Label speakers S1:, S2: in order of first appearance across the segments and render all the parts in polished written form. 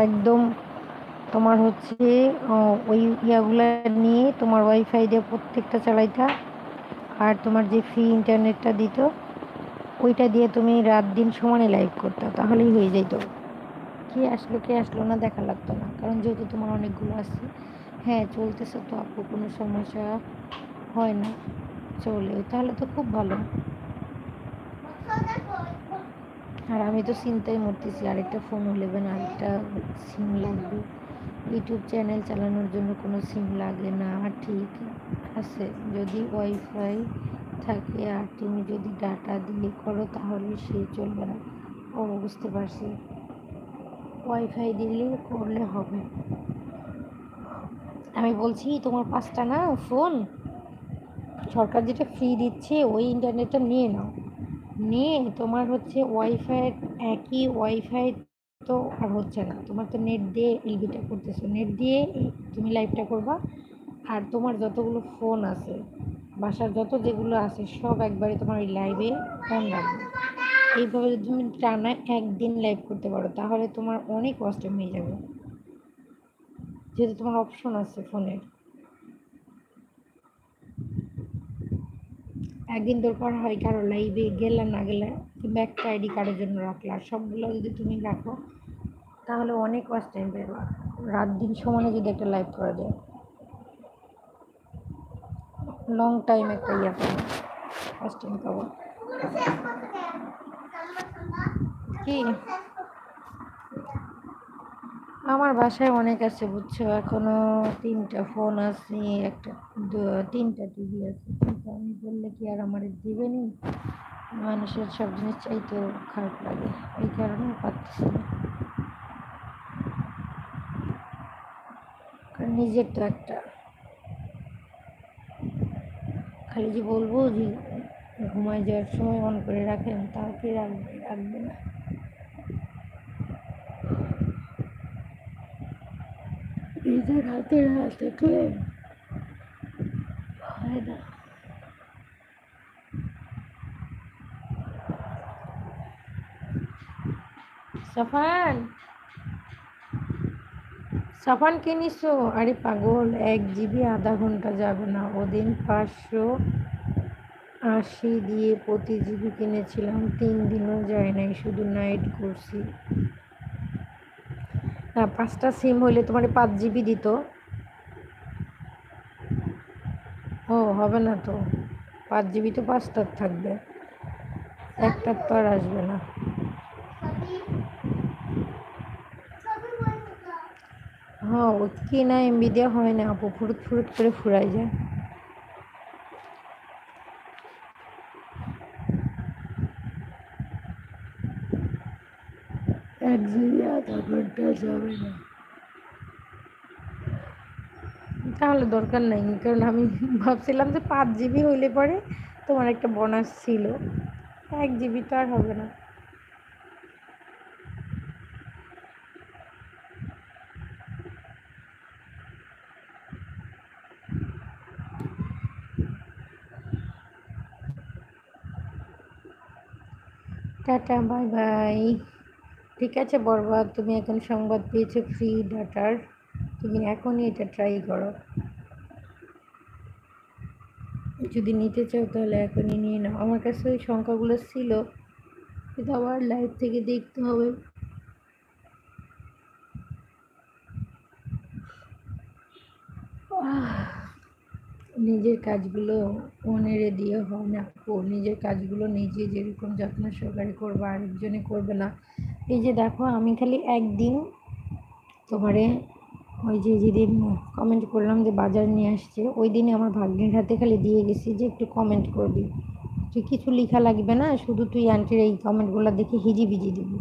S1: একদম তোমার হচ্ছে ওই ইয়াগুলা নিয়ে তোমার ওয়াইফাই দিয়ে প্রত্যেকটা চালাইতা। আর তোমার যে ফ্রি ইন্টারনেটটা দিত ওইটা দিয়ে তুমি রাত দিন সমানে লাইভ করতে, তাহলেই হয়ে যেত। কে আসলো না দেখা লাগতো না, কারণ যেহেতু তোমার অনেকগুলো আছে। হ্যাঁ, চলতেছে তো আপু, কোনো সমস্যা হয় না, চলে, তাহলে তো খুব ভালো। আর আমি তো চিন্তায় মরতেছি, আরেকটা ফোন হলে না, আরেকটা সিম লাগবে। ইউটিউব চ্যানেল চালানোর জন্য কোনো সিম লাগে না, ঠিক আছে, যদি ওয়াইফাই থাকে আর তুমি যদি ডাটা দিয়ে করো তাহলে সে চলবে না। ও, বুঝতে পারছি, ওয়াইফাই দিলে করলে হবে। আমি বলছি তোমার 5টা না ফোন, সরকার যেটা ফ্রি দিচ্ছে ওই ইন্টারনেটটা নিয়ে নাও। নিয়ে তোমার হচ্ছে ওয়াইফাই, একই ওয়াইফাই তো আর হচ্ছে না, তোমার তো নেট দিয়ে এলবিটা করতেছো, নেট দিয়ে তুমি লাইভটা করবা। আর তোমার যতগুলো ফোন আছে, বাসার যত যেগুলো আছে সব একবারে তোমার ওই লাইভে অন রাখবে। এইভাবে যদি তুমি টানা একদিন লাইভ করতে পারো তাহলে তোমার অনেক কষ্ট হয়ে যাবে, যেহেতু তোমার অপশন আছে ফোনের। একদিন দরকার হয় কারো লাইভে গেলে না গেলে, কিংবা একটা আইডি কার্ডের জন্য রাখলা, আর সবগুলো যদি তুমি রাখো তাহলে অনেক ওয়াচ টাইম পাবা। রাত দিন সমানে যদি একটা লাইভ করা যায়, লং টাইম একটা ইয়ে পাবো, ওয়াচ টাইম পাবো। কি, আমার বাসায় অনেক আছে বুঝছো, এখনো 3টা ফোন আছে, একটা 3টা টিভি আছে, কিন্তু আমি বললে কি আর আমার দিবে নি? মানুষের সব জিনিস চাইতেও খারাপ লাগে, এই কারণে পাচ্ছি না। কারণ নিজের তো একটা, খালি যে বলবো যে ঘুমায় যাওয়ার সময় অন করে রাখেন, তাও কি রাখবে? রাখবে না। নিজের হাতে না থাকলে হয় না। সাফান, সাফান কে নিছো? আরে পাগল, 1 জিবি আধা ঘন্টা যাবে না, ওদিন 580 দিয়ে প্রতি জিবি কিনেছিলাম, 3 দিনও যায় নাই, শুধু নাইট করছি। না, 5টা সিম হইলে তোমার 5 জিবি দিত। ও, হবে না তো, 5 জিবি তো 5টার থাকবে, একটার তো আর আসবে না। হ্যাঁ, ও কেনা এমবি দেওয়া হয় না আপু, ফুরুত ফুরুত করে ফুরাই যায়। 1 জিবি আধা ঘন্টা যাবে না, তাহলে দরকার নাই, কারণ আমি ভাবছিলাম যে 5 জিবি হইলে পরে তোমার একটা বোনাস ছিল, 1 জিবি তো আর হবে না। Tata, bye bye. ঠিক আছে বরবাদ, তুমি এখন সংবাদ পেয়েছো ফ্রি ডাটার, তুমি এখনই এটা ট্রাই করো। যদি নিতে চাও তাহলে এখনই নিয়ে নাও, আমার কাছে ওই সংখ্যাগুলো ছিল, কিন্তু আবার লাইভ থেকে দেখতে হবে। নিজের কাজগুলো অন্যেরে দিয়ে হয় না আপু, নিজের কাজগুলো নিজে যেরকম যত্ন সহকারে করবো আরেকজনে করবে না। এই যে দেখো, আমি খালি একদিন তোমারে ওই যে যেদিন কমেন্ট করলাম যে বাজার নিয়ে আসছে, ওই দিনে আমার ভাগ্নের হাতে খালি দিয়ে গেছি যে একটু কমেন্ট করবি, তুই কিছু লেখা লাগবে না, শুধু তুই আন্টির এই কমেন্টগুলো দেখে হিজিবিজি দিবি।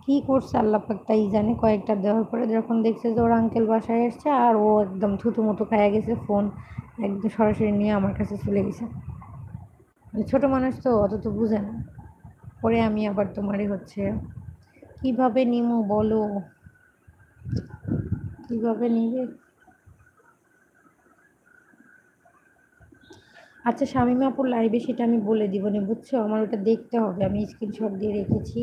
S1: কী করছে আল্লাহ পাক তাই জানে, কয়েকটা দেওয়ার পরে যখন দেখছে যে ওর আঙ্কেল বাসায় এসছে আর ও একদম থুতুমুতু খাইয়া গেছে, ফোন একদম সরাসরি নিয়ে আমার কাছে চলে গেছে। মানে ছোট মানুষ তো অত তো বুঝে না। পরে আমি আবার তোমারই হচ্ছে কিভাবে নিমু বলো, কিভাবে নিবে? আচ্ছা, শামীমা আপুর লাইভে সেটা আমি বলে দিব না বুঝছো, আমার ওটা দেখতে হবে, আমি স্ক্রিনশট দিয়ে রেখেছি।